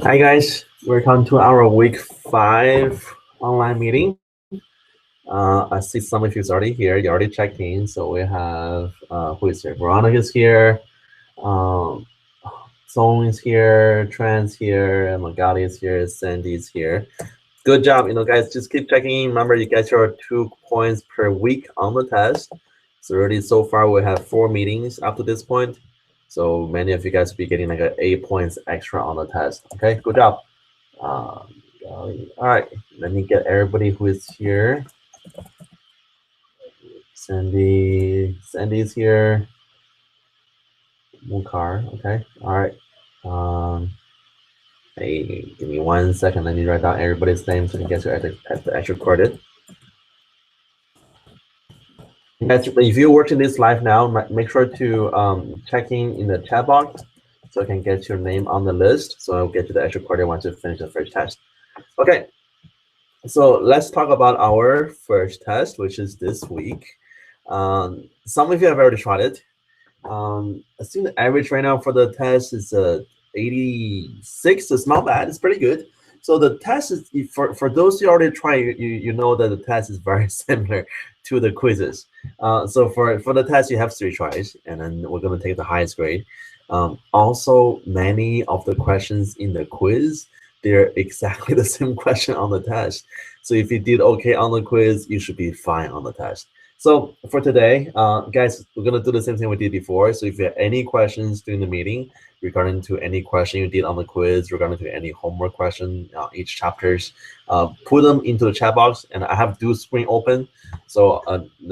Hi guys, welcome to our week 5 online meeting. I see some of you is already here. You already checked in. So we have who is here? Veronica is here. Song is here. Trans here. Magali is here. Sandy is here. Good job, guys. Just keep checking in. Remember, you get your 2 points per week on the test. So already so far we have 4 meetings up to this point. So many of you guys will be getting like 8 points extra on the test. Okay, good job. All right, let me get everybody who is here. Sandy's here. Mukar, okay, all right. Hey, give me 1 second. Let me write down everybody's name so you can get your extra credit. Guys, if you're watching this live now, make sure to check in the chat box so I can get your name on the list. So I'll get you the extra credit once you finish the first test. Okay, so let's talk about our first test, which is this week. Some of you have already tried it. I think the average right now for the test is 86. It's not bad. It's pretty good. So the test is for those who already tried, you know that the test is very similar to the quizzes. So for the test, you have 3 tries, and then we're going to take the highest grade. Also, many of the questions in the quiz, they're exactly the same question on the test. So if you did okay on the quiz, you should be fine on the test. So for today, guys, we're going to do the same thing we did before. So if you have any questions during the meeting regarding to any question you did on the quiz, regarding to any homework question, each chapters, put them into the chat box. And I have dual screen open. So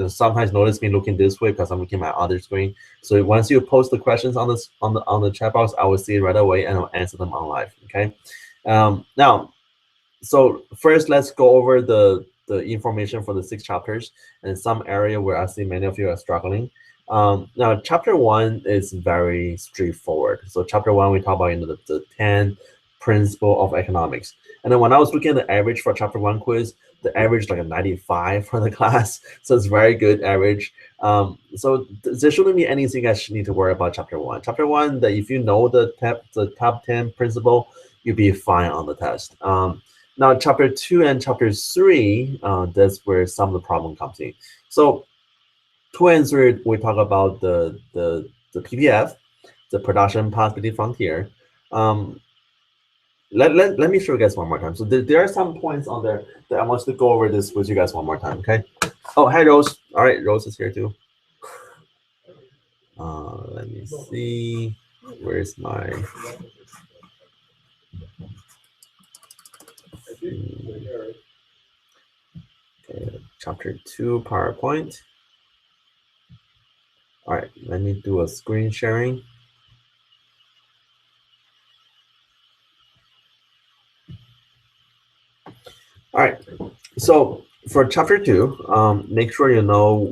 sometimes notice me looking this way because I'm looking at my other screen. So once you post the questions on the chat box, I will see it right away and I'll answer them on live. Okay. Now, so first, let's go over the information for the 6 chapters and some area where I see many of you are struggling. Now, chapter 1 is very straightforward. So chapter 1, we talk about the 10 principle of economics. And then when I was looking at the average for chapter 1 quiz, the average like a 95 for the class. So it's very good average. So there shouldn't be anything you guys need to worry about chapter 1. Chapter 1, that if you know the top 10 principle, you'll be fine on the test. Now, chapter 2 and chapter 3, that's where some of the problem comes in. So 2 and 3, we talk about the PPF, the production possibility frontier. Let me show you guys one more time. So there are some points on there that I want to go over this with you guys one more time, okay? Oh, hi, Rose. All right, Rose is here too. Let me see. Where's my... Okay, chapter 2 PowerPoint. All right, let me do a screen sharing. All right, so for chapter 2, make sure you know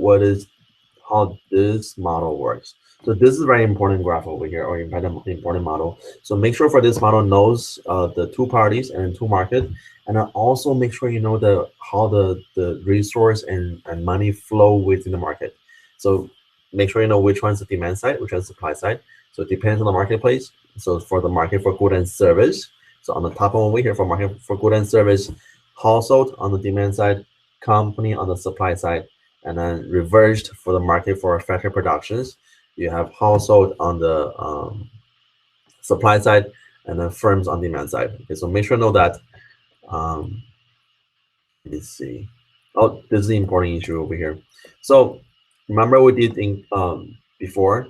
how this model works. So this is a very important graph over here, or important model. So make sure for this model knows the 2 parties and 2 market, and then also make sure you know how the resource and money flow within the market. So make sure you know which one's the demand side, which one's the supply side. So it depends on the marketplace. So for the market for good and service, so on the top one over here for market for good and service, household on the demand side, company on the supply side, and then reversed for the market for factory productions. You have household on the supply side, and then firms on demand side. Okay, so make sure you know that. Let me see. Oh, this is the important issue over here. So remember we did in before.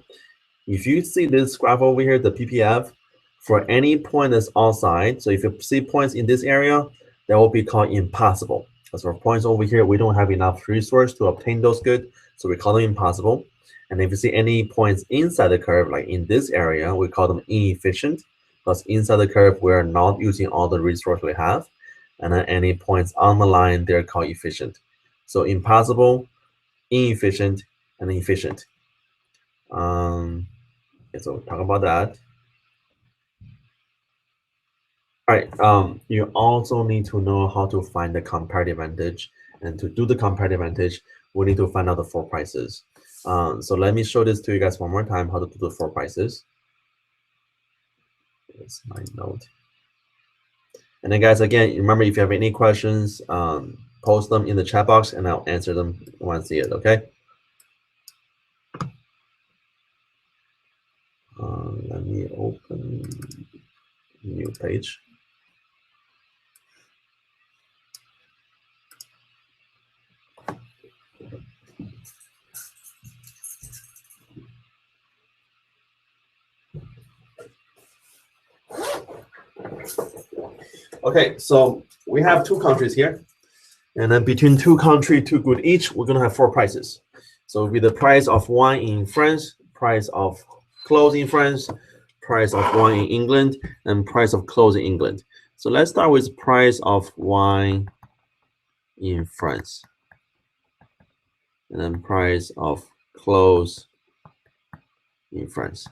If you see this graph over here, the PPF, for any point that's outside, so if you see points in this area, that will be called impossible. Because for points over here, we don't have enough resource to obtain those goods, so we call them impossible. And if you see any points inside the curve, like in this area, we call them inefficient, because inside the curve, we're not using all the resource we have. And then any points on the line, they're called efficient. So impossible, inefficient, and efficient. Okay, so we'll talk about that. All right, you also need to know how to find the comparative advantage. And to do the comparative advantage, we need to find out the 4 prices. So let me show this to you guys one more time, how to do the 4 prices. Here's my note. And then guys, again, remember, if you have any questions, post them in the chat box and I'll answer them when I see it, okay? Let me open new page. Okay, so we have 2 countries here. And then between 2 countries, 2 good each, we're gonna have 4 prices. So with the price of wine in France, price of clothes in France, price of wine in England, and price of clothes in England. So let's start with price of wine in France. And then price of clothes in France.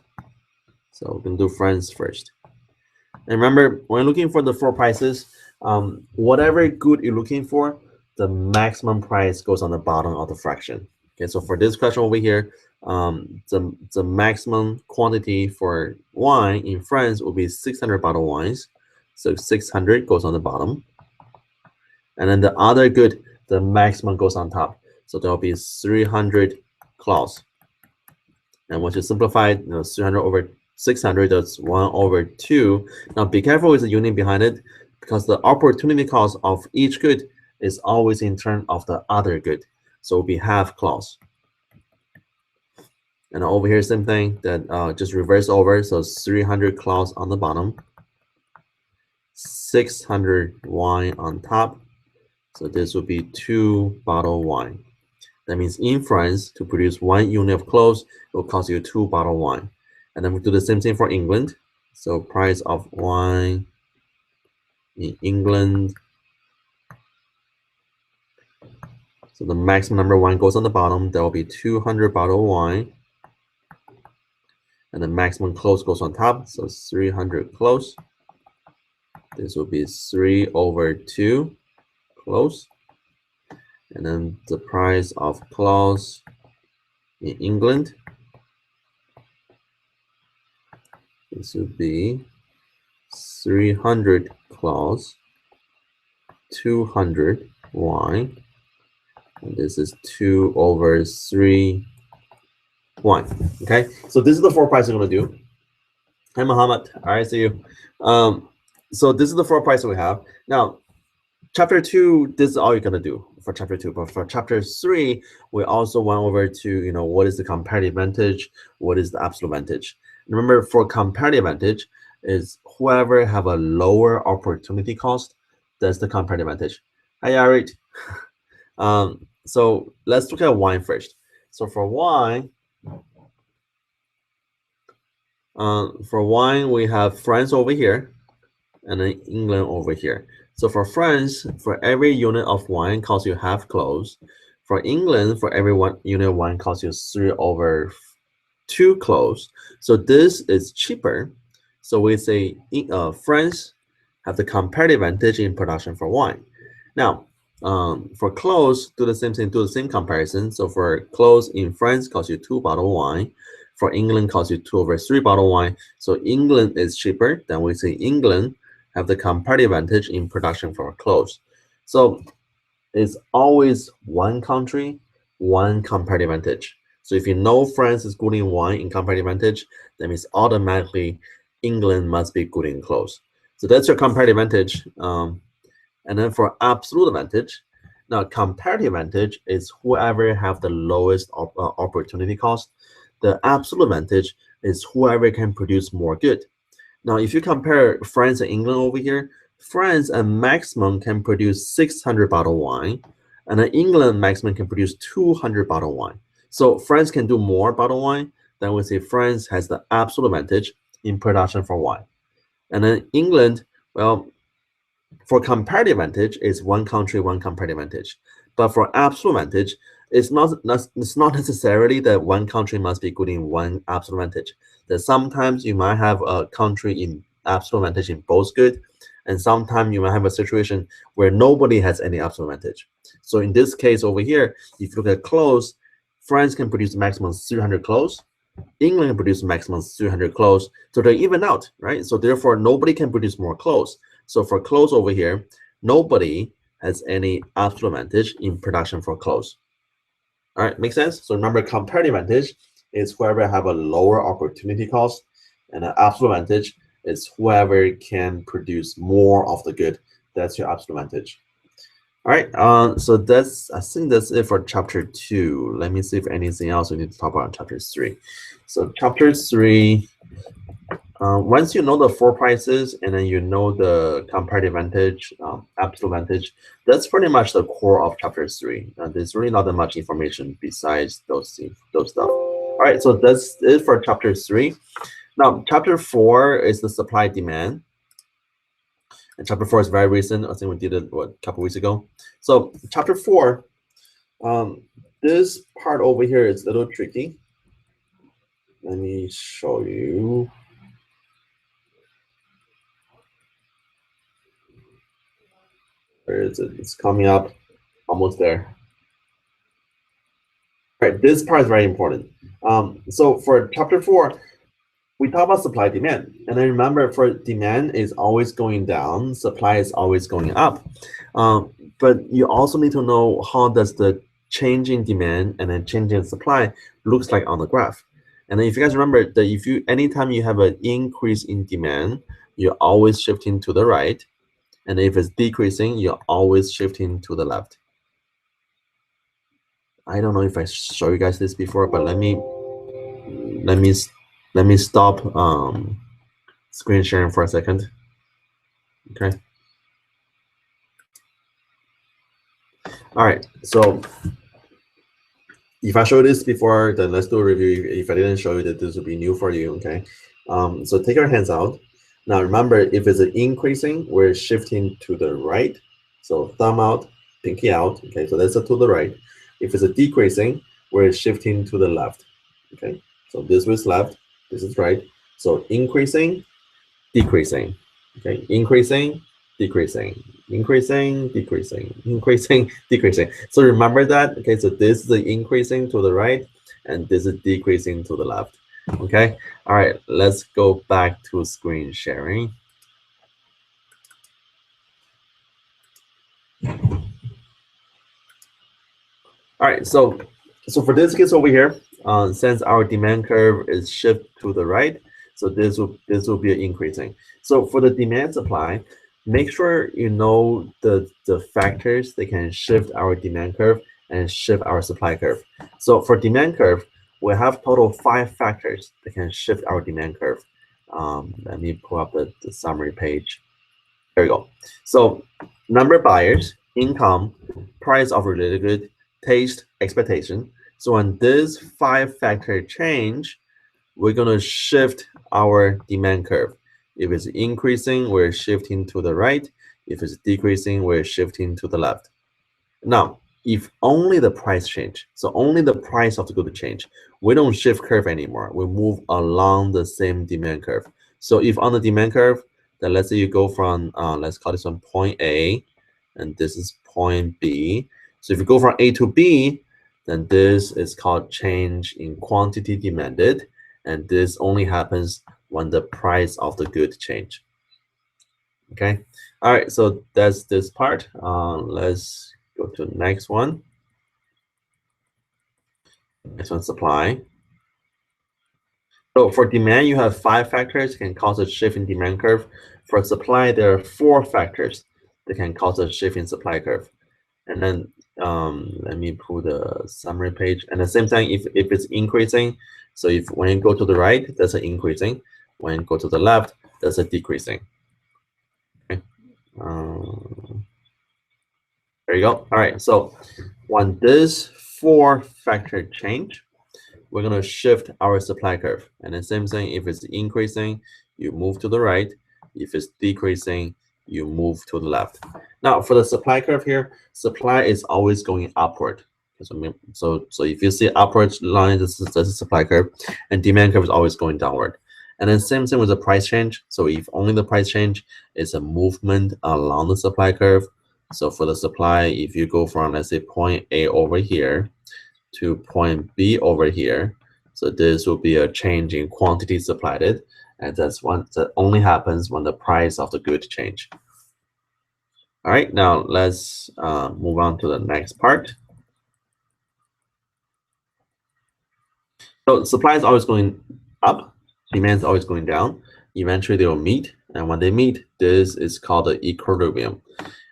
So we can do France first. And remember, when looking for the 4 prices, whatever good you're looking for, the maximum price goes on the bottom of the fraction. Okay, so for this question over here, the maximum quantity for wine in France will be 600 bottle wines. So 600 goes on the bottom. And then the other good, the maximum goes on top. So there'll be 300 clause. And once you simplify, 300 over 600, that's 1 over 2. Now be careful with the unit behind it, because the opportunity cost of each good is always in terms of the other good. So it'll be half clause. And over here, same thing, that just reverse over. So 300 clause on the bottom, 600 wine on top. So this would be 2 bottle wine. That means in France, to produce 1 unit of clothes, it will cost you 2 bottle wine. And then we do the same thing for England. So price of wine in England. So the maximum number of wine goes on the bottom. There will be 200 bottle wine. And the maximum close goes on top. So 300 close. This will be 3 over 2 close. And then the price of close in England, this would be 300 close, 200 wine, and this is 2 over 3 wine. Okay, so this is the 4 prices we're going to do. Hi, Muhammad. All right, see you. So this is the 4 prices we have. Now, chapter 2, this is all you're going to do for chapter 2. But for chapter 3, we also went over to, what is the comparative advantage, what is the absolute advantage. Remember, for comparative advantage is whoever have a lower opportunity cost, that's the comparative advantage. Hi, Yarit. So let's look at wine first. So for wine, we have France over here and then England over here. So for France, for every unit of wine costs you half close. For England, for every unit of wine costs you 3 over 2 close. So this is cheaper. So we say France have the comparative advantage in production for wine. Now, for clothes, do the same thing, do the same comparison. So for clothes in France, costs you 2 bottle wine. For England, costs you 2 over 3 bottle wine. So England is cheaper. Then we say England have the comparative advantage in production for clothes. So it's always one country, one comparative advantage. So if you know France is good in wine in comparative advantage, that means automatically England must be good in clothes. So that's your comparative advantage. And then for absolute advantage, now comparative advantage is whoever have the lowest opportunity cost. The absolute advantage is whoever can produce more good. Now, if you compare France and England over here, France at maximum can produce 600 bottle wine, and then England maximum can produce 200 bottle wine. So France can do more bottle wine. Then we say France has the absolute advantage in production for wine. And then England, well, for comparative advantage, it's one country, one comparative advantage. But for absolute advantage, it's not necessarily that one country must be good in one absolute advantage. That sometimes you might have a country in absolute advantage in both good, and sometimes you might have a situation where nobody has any absolute advantage. So in this case over here, if you look at clothes, France can produce maximum 300 clothes. England can produce maximum 300 clothes. So they're even out, right? So therefore, nobody can produce more clothes. So for clothes over here, nobody has any absolute advantage in production for clothes. All right, makes sense? So remember, comparative advantage is whoever have a lower opportunity cost, and an absolute advantage is whoever can produce more of the good. That's your absolute advantage. All right, so I think that's it for chapter 2. Let me see if anything else we need to talk about in chapter 3. So chapter 3, once you know the 4 prices and then you know the comparative advantage, absolute advantage, that's pretty much the core of chapter 3. There's really not that much information besides those stuff. All right, so that's it for chapter 3. Now, chapter 4 is the supply demand. And chapter 4 is very recent. I think we did it, what, a couple weeks ago. So chapter 4, this part over here is a little tricky. Let me show you. Where is it? It's coming up, almost there. All right, this part is very important. So for chapter 4, we talk about supply demand, and then remember, for demand is always going down, supply is always going up. But you also need to know how does the changing demand and then changing supply looks like on the graph. And then if you guys remember that anytime you have an increase in demand, you're always shifting to the right, and if it's decreasing, you're always shifting to the left. I don't know if I show you guys this before, but let me stop screen sharing for a second. Okay. All right. So if I showed this before, then let's do a review. If I didn't show you, that this will be new for you. Okay. So take your hands out. Now remember, if it's increasing, we're shifting to the right. So thumb out, pinky out. Okay. So that's to the right. If it's decreasing, we're shifting to the left. Okay. So this was left. This is right. So increasing, decreasing. Okay, increasing, decreasing, increasing, decreasing, increasing, decreasing. So remember that. Okay, so this is the increasing to the right, and this is decreasing to the left. Okay, all right, let's go back to screen sharing. All right, so for this case over here, since our demand curve is shift to the right, so this will be increasing. So for the demand supply, make sure you know the factors that can shift our demand curve and shift our supply curve. So for demand curve, we have total 5 factors that can shift our demand curve. Let me pull up the summary page. There we go. So number of buyers, income, price of related good, taste, expectation. So when this 5 factor change, we're going to shift our demand curve. If it's increasing, we're shifting to the right. If it's decreasing, we're shifting to the left. Now, if only the price change, so only the price of the good change, we don't shift curve anymore. We move along the same demand curve. So if on the demand curve, then let's say you go from, let's call this one point A, and this is point B. So if you go from A to B, then this is called change in quantity demanded, and this only happens when the price of the good change. Okay, all right, so that's this part. Let's go to the next one. Next one, supply. So for demand, you have 5 factors can cause a shift in demand curve. For supply, there are 4 factors that can cause a shift in supply curve. And then let me pull the summary page. And at the same time, if it's increasing, so if when you go to the right, that's an increasing. When you go to the left, that's a decreasing. Okay. There you go. All right. So when this 4 factor change, we're going to shift our supply curve. And the same thing, if it's increasing, you move to the right. If it's decreasing, you move to the left. Now, for the supply curve here, supply is always going upward. So if you see upward line, this is the supply curve, and demand curve is always going downward. And then same thing with the price change. So if only the price change is a movement along the supply curve. So for the supply, if you go from, let's say, point A over here, to point B over here. So this will be a change in quantity supplied, and that's one that only happens when the price of the good change. All right, now let's move on to the next part. So supply is always going up, demand is always going down. Eventually they will meet, and when they meet, this is called the equilibrium.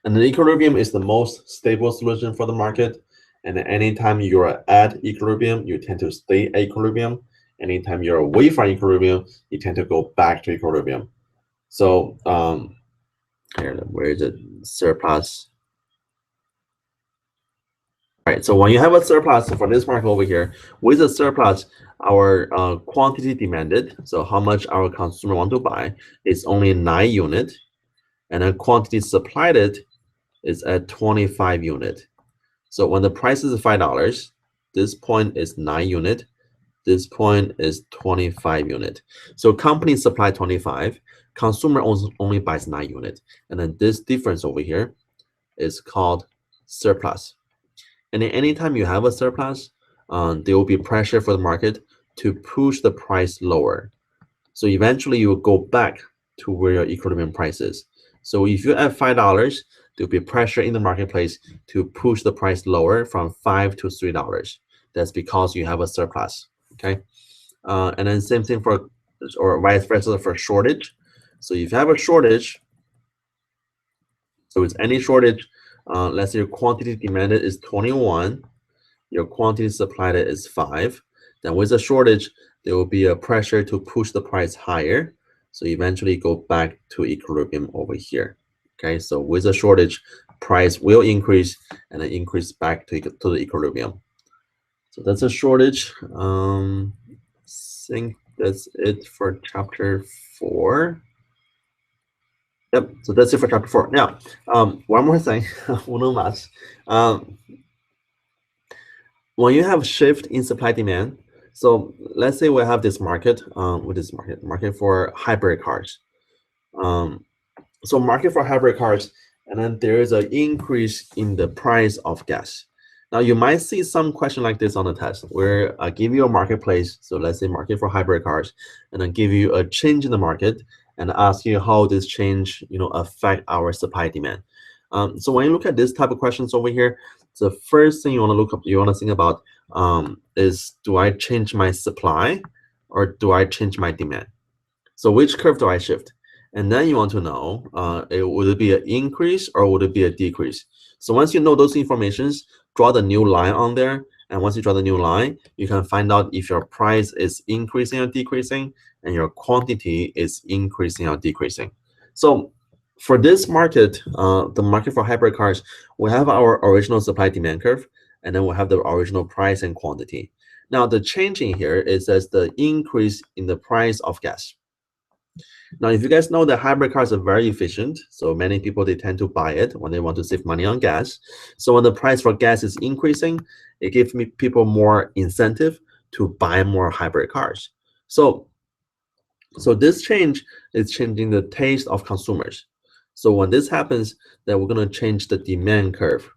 And the equilibrium is the most stable solution for the market. And anytime you're at equilibrium, you tend to stay at equilibrium. Anytime you're away from equilibrium, you tend to go back to equilibrium. So here, where is it? Surplus. All right, so when you have a surplus for this market over here, with a surplus, our quantity demanded, so how much our consumer want to buy, is only 9 units, and then quantity supplied is at 25 units. So when the price is $5, this point is 9 units, this point is 25 units. So company supply 25, consumer only buys 9 units, and then this difference over here is called surplus. And then anytime you have a surplus, there will be pressure for the market to push the price lower. So eventually you will go back to where your equilibrium price is. So if you're at $5, there'll be pressure in the marketplace to push the price lower from $5 to $3. That's because you have a surplus. Okay, and then same thing for, or vice versa for shortage. So if you have a shortage, so it's any shortage. Let's say your quantity demanded is 21, your quantity supplied is 5. Then with a shortage, there will be a pressure to push the price higher. So eventually go back to equilibrium over here. Okay, so with a shortage, price will increase and then increase back to the equilibrium. So that's a shortage. I think that's it for chapter 4. Yep, so that's it for chapter 4. Now, one more thing, one más. When you have shift in supply demand, so let's say we have this market, with this market for hybrid cars. So market for hybrid cars, and then there is an increase in the price of gas. Now you might see some question like this on the test, where I give you a marketplace, so let's say market for hybrid cars, and then give you a change in the market and ask you how this change, affect our supply demand. So when you look at this type of questions over here, the first thing you want to think about is, do I change my supply or do I change my demand? So which curve do I shift? And then you want to know, would it be an increase or would it be a decrease? So once you know those informations, draw the new line on there. And once you draw the new line, you can find out if your price is increasing or decreasing, and your quantity is increasing or decreasing. So for this market, the market for hybrid cars, we have our original supply demand curve, and then we have the original price and quantity. Now the change in here is as the increase in the price of gas. Now, if you guys know that hybrid cars are very efficient, so many people, they tend to buy it when they want to save money on gas. So when the price for gas is increasing, it gives people more incentive to buy more hybrid cars. So this change is changing the taste of consumers. So when this happens, then we're going to change the demand curve.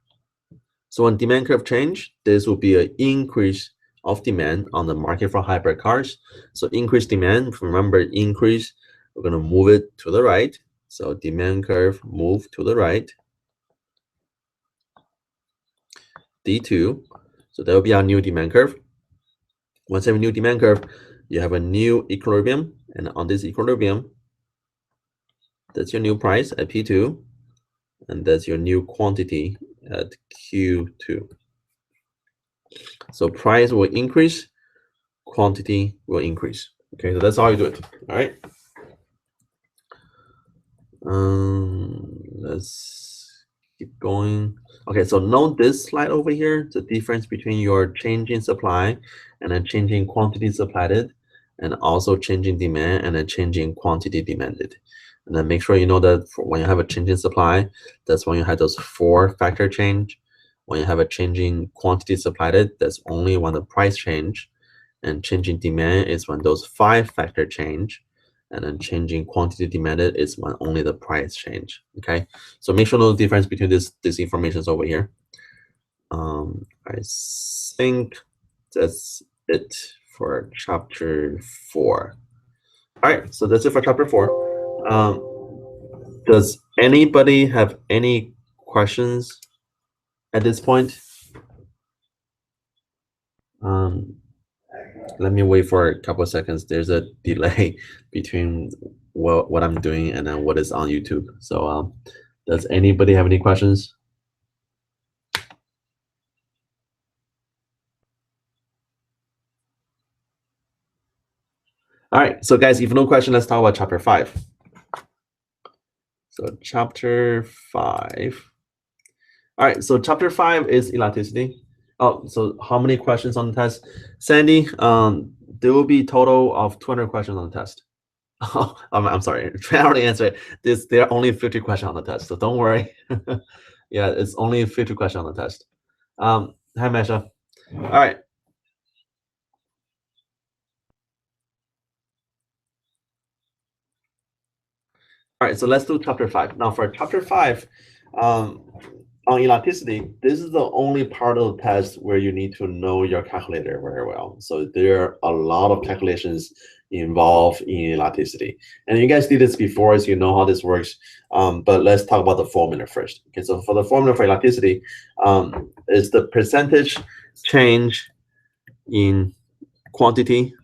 So when demand curve change, this will be an increase of demand on the market for hybrid cars. So increased demand, remember increase, we're going to move it to the right. So demand curve move to the right. D2. So that will be our new demand curve. Once you have a new demand curve, you have a new equilibrium. And on this equilibrium, that's your new price at P2. And that's your new quantity at Q2. So price will increase, quantity will increase. Okay, so that's how you do it. All right. Let's keep going. Okay, so note this slide over here, the difference between your changing supply and then changing quantity supplied, and also changing demand and then changing quantity demanded. And then make sure you know that when you have a changing supply, that's when you have those 4-factor change. When you have a changing quantity supplied, that's only when the price change. And changing demand is when those 5-factor change. And then changing quantity demanded is when only the price change. Okay, so make sure you know the difference between this information over here. I think that's it for chapter 4. All right, so that's it for chapter 4. Does anybody have any questions at this point? Let me wait for a couple of seconds. There's a delay between what I'm doing and then what is on YouTube. So does anybody have any questions? All right, so guys, if no question, let's talk about chapter 5. So chapter 5. All right, so chapter 5 is elasticity. Oh, so how many questions on the test? Sandy, there will be total of 200 questions on the test. Oh, I'm sorry, I already answered it. There are only 50 questions on the test, so don't worry. Yeah, it's only 50 questions on the test. Hi, Masha. All right. All right, so let's do chapter 5. Now for chapter 5, on elasticity, this is the only part of the test where you need to know your calculator very well. So there are a lot of calculations involved in elasticity. And you guys did this before, so you know how this works. But let's talk about the formula first. Okay, so for the formula for elasticity, is the percentage change in quantity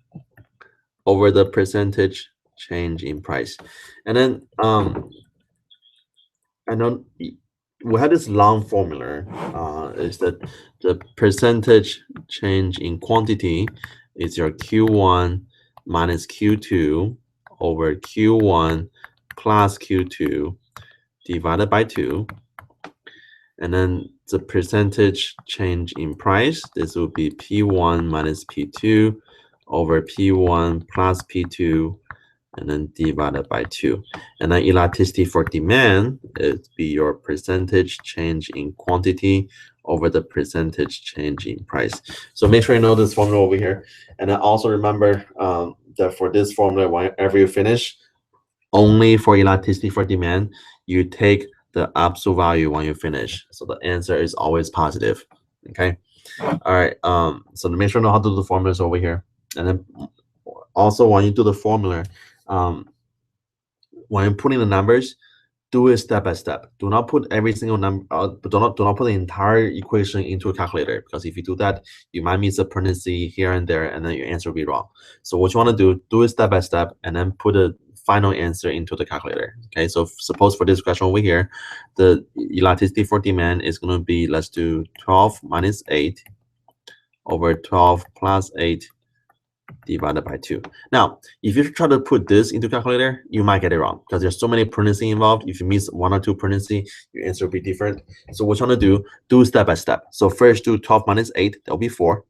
over the percentage change in price. And then I know we had this long formula, is that the percentage change in quantity is your Q1 minus Q2 over Q1 plus Q2 divided by 2. And then the percentage change in price, this will be P1 minus P2 over P1 plus P2, and then divided by 2. And then elasticity for demand, it be your percentage change in quantity over the percentage change in price. So make sure you know this formula over here. And then also remember that for this formula, whenever you finish, only for elasticity for demand, you take the absolute value when you finish. So the answer is always positive. Okay. All right. So to make sure you know how to do the formulas over here. And then also when you do the formula, when you're putting the numbers, do it step by step. Do not put every single number, do not put the entire equation into a calculator, because if you do that, you might miss a parenthesis here and there, and then your answer will be wrong. So what you want to do it step by step, and then put a final answer into the calculator. Okay, so suppose for this question over here, the elasticity for demand is going to be, let's do 12 minus 8 over 12 plus 8 divided by 2. Now, if you try to put this into calculator, you might get it wrong, because there's so many parentheses involved. If you miss 1 or 2 parentheses, your answer will be different. So what you want to do step by step. So first do 12 minus 8, that'll be 4.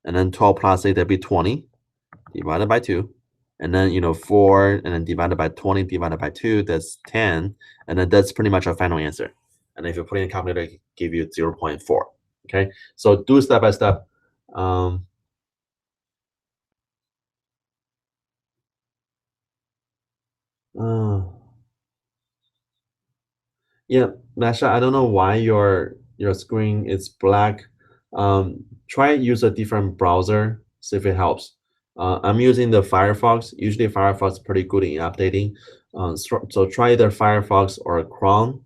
And then 12 plus 8, that'll be 20 divided by 2. And then, 4, and then divided by 20 divided by 2, that's 10. And then that's pretty much our final answer. And if you put in a calculator, it give you 0.4. Okay, so do step by step. Yeah, Masha, I don't know why your screen is black. Try use a different browser, see if it helps. I'm using the Firefox. Usually Firefox is pretty good in updating. So try either Firefox or Chrome.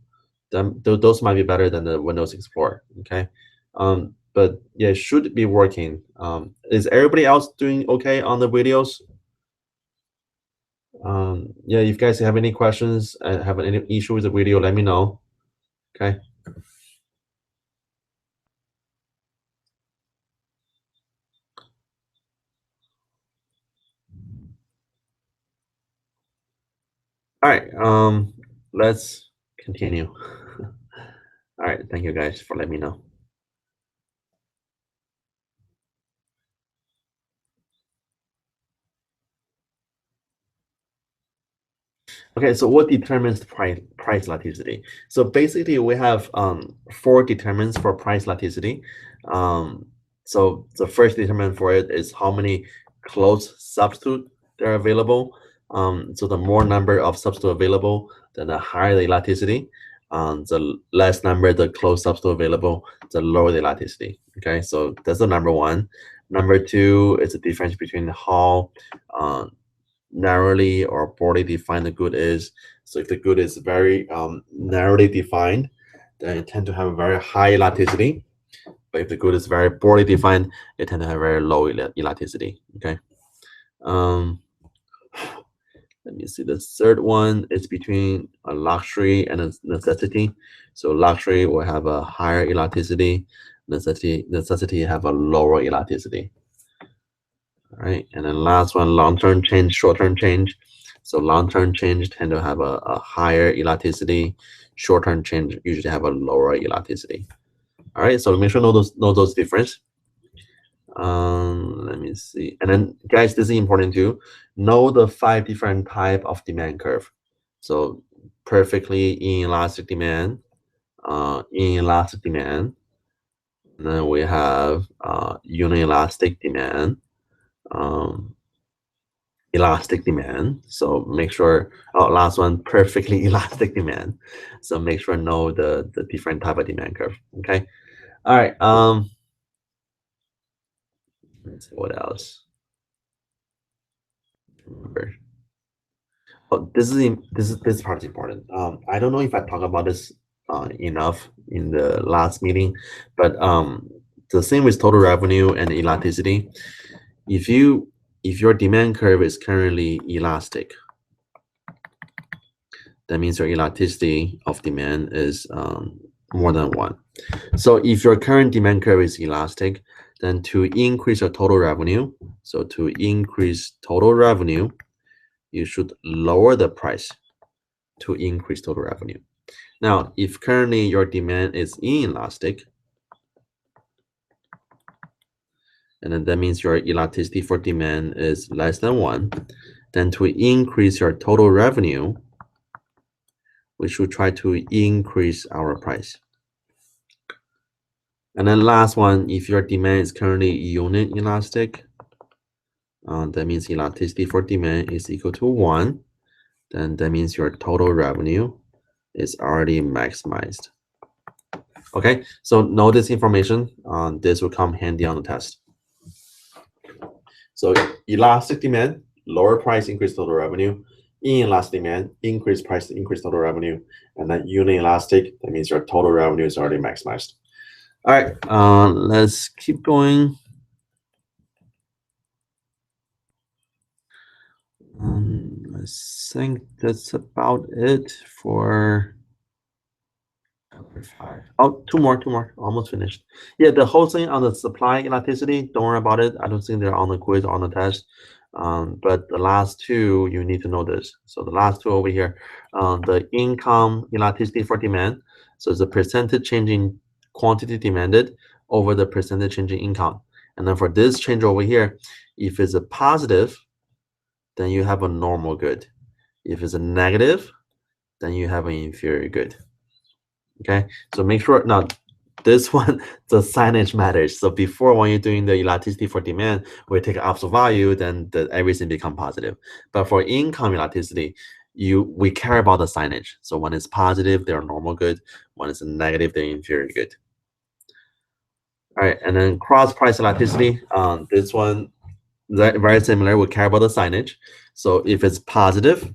Those might be better than the Windows Explorer. Okay. But yeah, it should be working. Is everybody else doing okay on the videos? Yeah, if you guys have any questions and have any issue with the video, let me know. Okay. All right. Let's continue. All right. Thank you guys for letting me know. Okay, so what determines price elasticity? So basically, we have 4 determinants for price elasticity. So the first determinant for it is how many close substitute there are available. So the more number of substitute available, then the higher the elasticity. The less number, the close substitute available, the lower the elasticity. Okay, so that's the number one. Number two is the difference between how narrowly or broadly defined the good is. So if the good is very narrowly defined, then it tend to have a very high elasticity. But if the good is very broadly defined, it tend to have very low elasticity. Okay. Let me see. The third one is between a luxury and a necessity. So luxury will have a higher elasticity. Necessity have a lower elasticity. All right, and then last one, long-term change, short-term change. So long-term change tend to have a higher elasticity. Short-term change usually have a lower elasticity. All right, so make sure know those difference. Let me see. And then guys, this is important too. Know the 5 different type of demand curve. So perfectly inelastic demand, inelastic demand. And then we have unelastic demand, elastic demand. So make sure, last one, perfectly elastic demand. So make sure know the different type of demand curve. Okay. All right. Let's see what else. Remember. Oh, this part is important. I don't know if I talked about this enough in the last meeting, but the same with total revenue and elasticity. If your demand curve is currently elastic, that means your elasticity of demand is more than 1. So if your current demand curve is elastic, then to increase your total revenue, so to increase total revenue, you should lower the price to increase total revenue. Now, if currently your demand is inelastic, and then that means your elasticity for demand is less than 1, then to increase your total revenue, we should try to increase our price. And then last one, if your demand is currently unit elastic, that means elasticity for demand is equal to 1, then that means your total revenue is already maximized. Okay, so know this information. This will come handy on the test. So elastic demand, lower price, increase total revenue. Inelastic demand, increase price, increase total revenue. And then unelastic, that means your total revenue is already maximized. All right, let's keep going. I think that's about it for chapter 5. Oh, two more, almost finished. Yeah, the whole thing on the supply elasticity, don't worry about it. I don't think they're on the quiz or on the test. But the last two, you need to know this. So the last two over here, the income elasticity for demand. So it's the percentage change in quantity demanded over the percentage change in income. And then for this change over here, if it's a positive, then you have a normal good. If it's a negative, then you have an inferior good. Okay, so make sure now this one, the signage matters. So before, when you're doing the elasticity for demand, we take absolute value, then everything become positive. But for income elasticity, we care about the signage. So when it's positive, they're normal good. When it's negative, they're inferior good. All right, and then cross price elasticity. This one, very similar. We care about the signage. So if it's positive,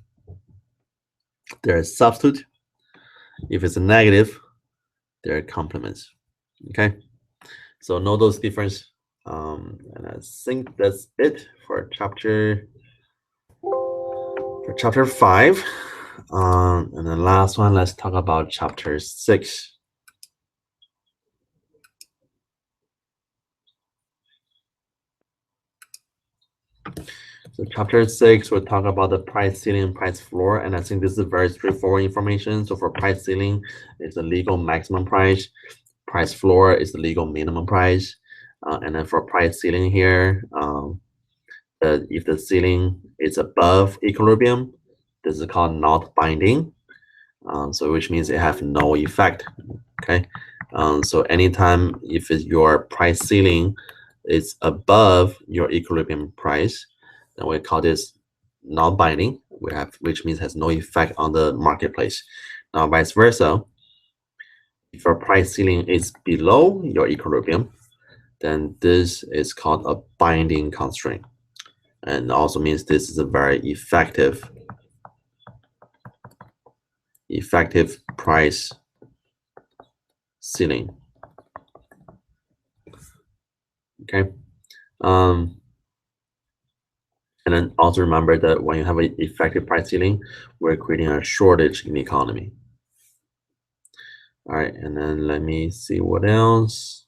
there's substitute. If it's a negative, there are complements. Okay, so know those difference. And I think that's it for chapter 5. And the last one, let's talk about chapter 6. So chapter 6, we'll talk about the price ceiling and price floor. And I think this is very straightforward information. So for price ceiling, it's the legal maximum price. Price floor is the legal minimum price. And then for price ceiling here, if the ceiling is above equilibrium, this is called not binding. So which means it have no effect. Okay. So anytime if your price ceiling is above your equilibrium price, then we call this non-binding. Which means has no effect on the marketplace. Now, vice versa, If your price ceiling is below your equilibrium, then this is called a binding constraint. And also means this is a very effective price ceiling. Okay. And then also remember that when you have an effective price ceiling, we're creating a shortage in the economy. All right, and then let me see what else.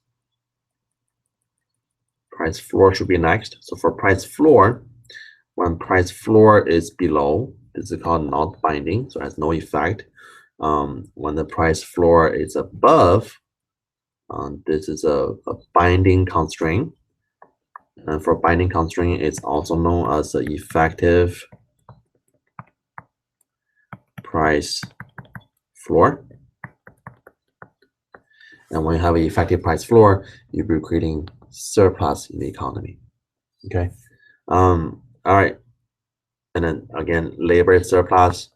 Price floor should be next. So for price floor, when price floor is below, this is called not binding, so it has no effect. When the price floor is above, this is a binding constraint. And for binding constraint, it's also known as the effective price floor. And when you have an effective price floor, you'll be creating surplus in the economy. Okay. All right. And then again, labor surplus,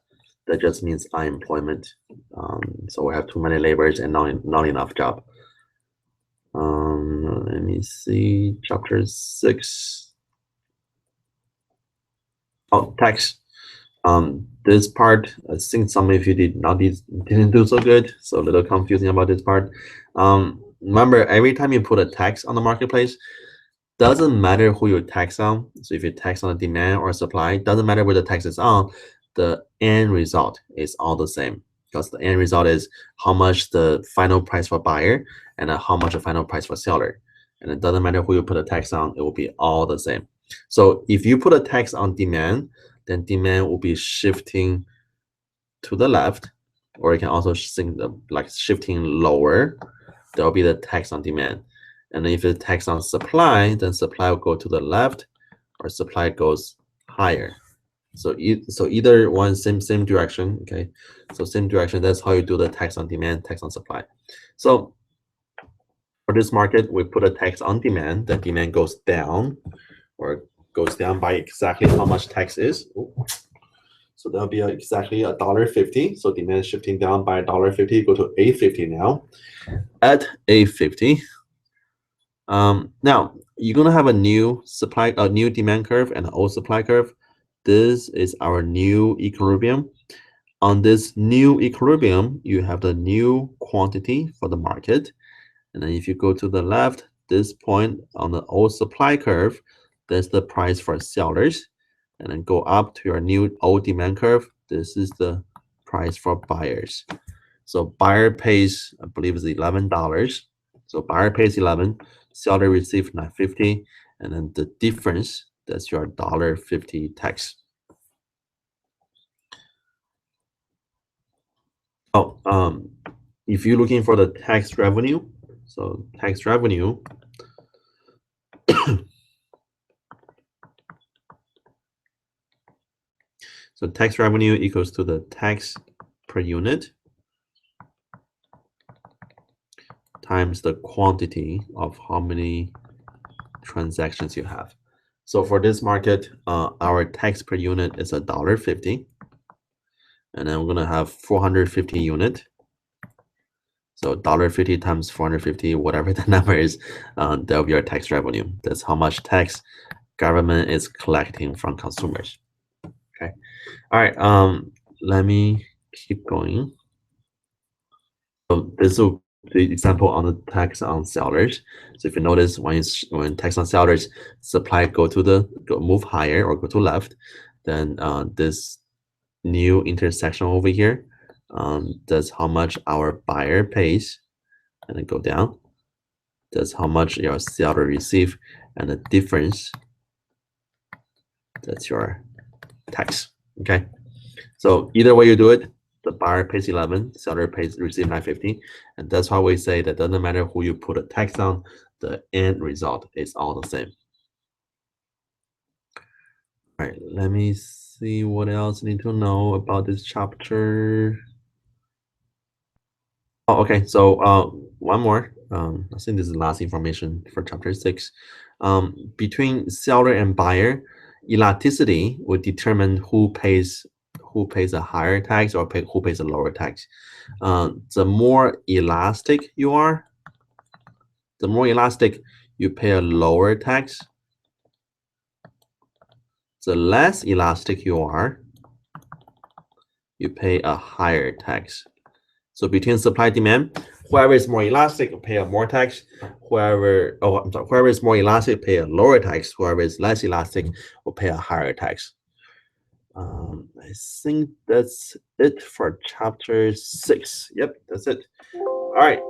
that just means unemployment. So we have too many laborers and not enough job. Let me see, chapter 6. Oh, tax. This part, I think some of you didn't do so good, so a little confusing about this part. Remember, every time you put a tax on the marketplace, doesn't matter who you tax on. So if you tax on a demand or supply, doesn't matter where the tax is on, the end result is all the same, because the end result is how much the final price for buyer and how much the final price for seller. And it doesn't matter who you put a tax on, it will be all the same. So if you put a tax on demand, then demand will be shifting to the left, or you can also think like shifting lower. There will be the tax on demand. And if it's tax on supply, then supply will go to the left, or supply goes higher. So either one, same direction. Okay, so same direction. That's how you do the tax on demand, tax on supply. So for this market, we put a tax on demand. The demand goes down, or goes down by exactly how much tax is. So that'll be exactly $1.50. So demand shifting down by $1.50, go to $8.50 now. At $8.50. Now you're gonna have a new demand curve and an old supply curve. This is our new equilibrium. On this new equilibrium, you have the new quantity for the market. And then if you go to the left, this point on the old supply curve, that's the price for sellers. And then go up to your new old demand curve. This is the price for buyers. So buyer pays, I believe it's $11. So buyer pays 11, seller receives $9.50, and then the difference, that's your $1.50 tax. Oh, if you're looking for the tax revenue, so tax revenue, so tax revenue equals to the tax per unit times the quantity of how many transactions you have. So for this market, our tax per unit is $1.50, and then we're gonna have 450 unit. So $1.50 times 450, whatever the number is, that'll be our tax revenue. That's how much tax government is collecting from consumers. Okay. All right. Let me keep going. So this will be the example on the tax on sellers. So if you notice, when tax on sellers, supply move higher or go to left, then this new intersection over here, that's how much our buyer pays, and then go down. That's how much your seller receive, and the difference, that's your tax. Okay. So either way you do it, the buyer pays 11, seller receive 9.50, and that's why we say that doesn't matter who you put a tax on, the end result is all the same. All right, let me see what else you need to know about this chapter. Oh, okay. So one more. I think this is the last information for chapter 6. Between seller and buyer, elasticity will determine who pays who pays a higher tax or who pays a lower tax. The more elastic you are, the more elastic you pay a lower tax. The less elastic you are, you pay a higher tax. So between supply and demand, whoever is more elastic will pay a more tax. Whoever is more elastic pay a lower tax. Whoever is less elastic will pay a higher tax. I think that's it for chapter 6. Yep, that's it. All right.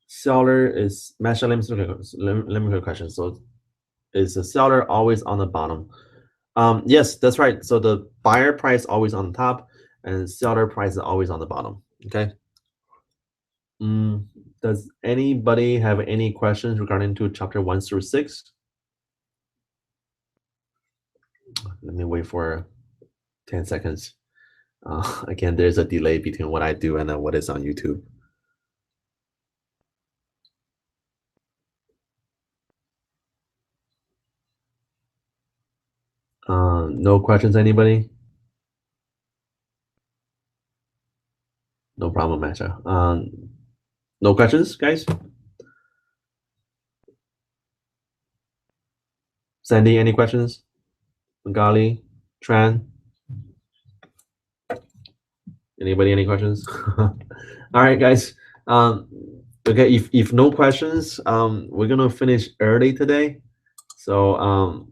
Seller is Masha. Let me get a question. So, is the seller always on the bottom? Yes, that's right. So the buyer price always on the top, and seller price is always on the bottom. Okay. Does anybody have any questions regarding to chapter 1 through 6? Let me wait for 10 seconds. Again, there's a delay between what I do and what is on YouTube. No questions, anybody? No problem, Masha. No questions, guys? Sandy, any questions? Magali, Tran? Anybody, any questions? All right, guys. Okay, if no questions, we're gonna finish early today. So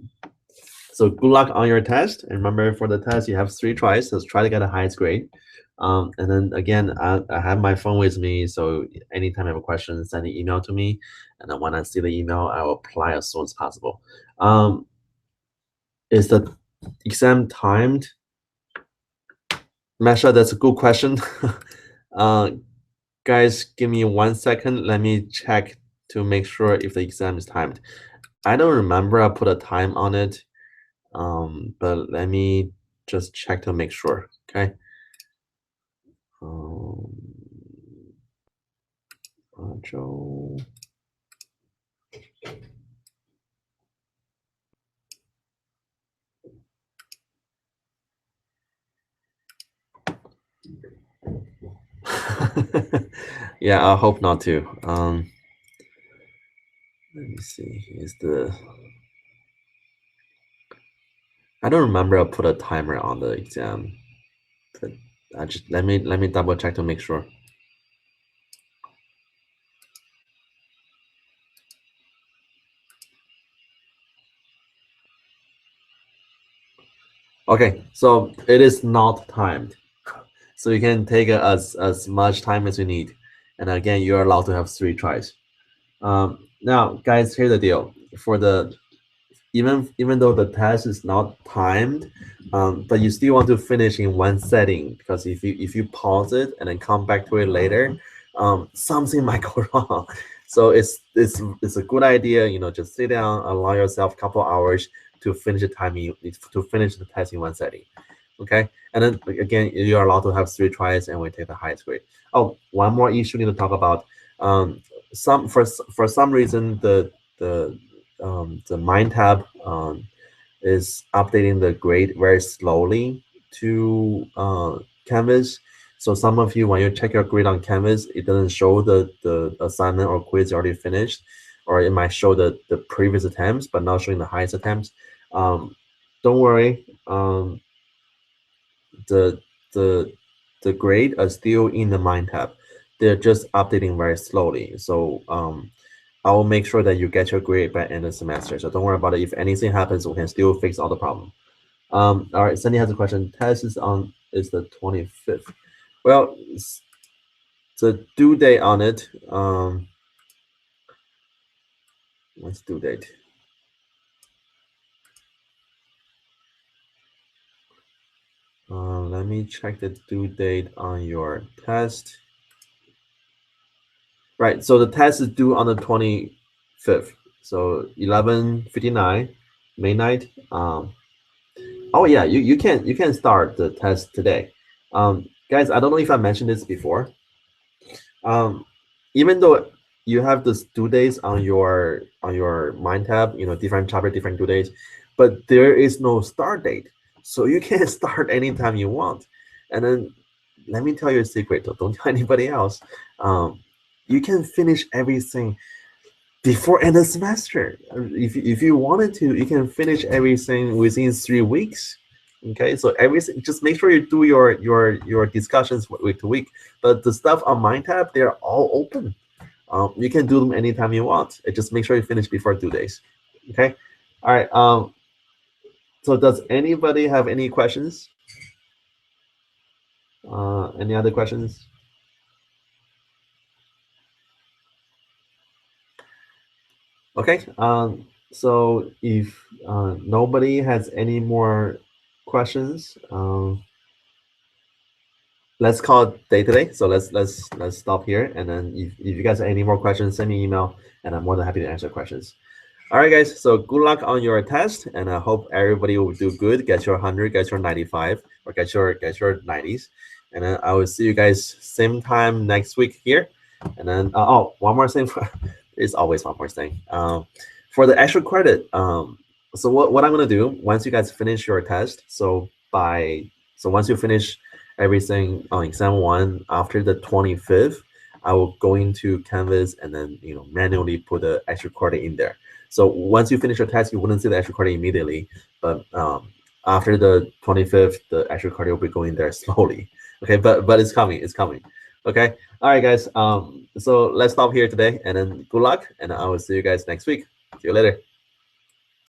so good luck on your test. And remember, for the test, you have 3 tries. So try to get the highest grade. And then again, I have my phone with me. So anytime you have a question, send an email to me. And then when I see the email, I will apply as soon as possible. Is the exam timed? Masha, that's a good question. Guys, give me 1 second. Let me check to make sure if the exam is timed. I don't remember I put a time on it, but let me just check to make sure, okay? Joe. Yeah, I hope not to. Let me see. I don't remember I put a timer on the exam, but let me double check to make sure. Okay, so it is not timed. So you can take as much time as you need. And again, you're allowed to have 3 tries. Now, guys, here's the deal. For the even though the test is not timed, but you still want to finish in one setting, because if you pause it and then come back to it later, something might go wrong. So it's a good idea, just sit down, allow yourself a couple hours to finish the test in one setting. Okay, and then again, you're allowed to have 3 tries, and we take the highest grade. Oh, one more issue we need to talk about. For some reason, the Mind tab is updating the grade very slowly to Canvas. So some of you, when you check your grade on Canvas, it doesn't show the assignment or quiz you already finished, or it might show the previous attempts, but not showing the highest attempts. Don't worry. The grade are still in the Mind tab. They're just updating very slowly. So I will make sure that you get your grade by end of semester. So don't worry about it. If anything happens, we can still fix all the problem. All right, Sandy has a question. Test is the 25th. Well, the due date on it. What's due date? Let me check the due date on your test. Right, so the test is due on the 25th. So 11:59 midnight. Oh yeah, you can start the test today. Guys, I don't know if I mentioned this before. Even though you have this due days on your mind tab, different chapter, different due dates, but there is no start date, so you can start anytime you want. And then let me tell you a secret, though. Don't tell anybody else. You can finish everything before end of semester. If you wanted to, you can finish everything within 3 weeks. Okay, so everything, just make sure you do your discussions week to week. But the stuff on mind tab, they're all open. You can do them anytime you want. Just make sure you finish before due days. Okay. All right. So does anybody have any questions? Any other questions? Okay. So if nobody has any more questions, let's call it day today. So let's stop here. And then if you guys have any more questions, send me an email, and I'm more than happy to answer questions. All right, guys. So good luck on your test, and I hope everybody will do good. Get your 100, get your 95, or get your 90s. And then I will see you guys same time next week here. And then oh, one more thing. There's always one more thing. For the extra credit. So what I'm gonna do once you guys finish your test. So once you finish everything on exam 1 after the 25th, I will go into Canvas and then manually put the extra credit in there. So once you finish your test, you wouldn't see the extra credit immediately, but after the 25th, the extra credit will be going there slowly. Okay, but it's coming. It's coming. Okay. All right, guys. So let's stop here today, and then good luck, and I will see you guys next week. See you later.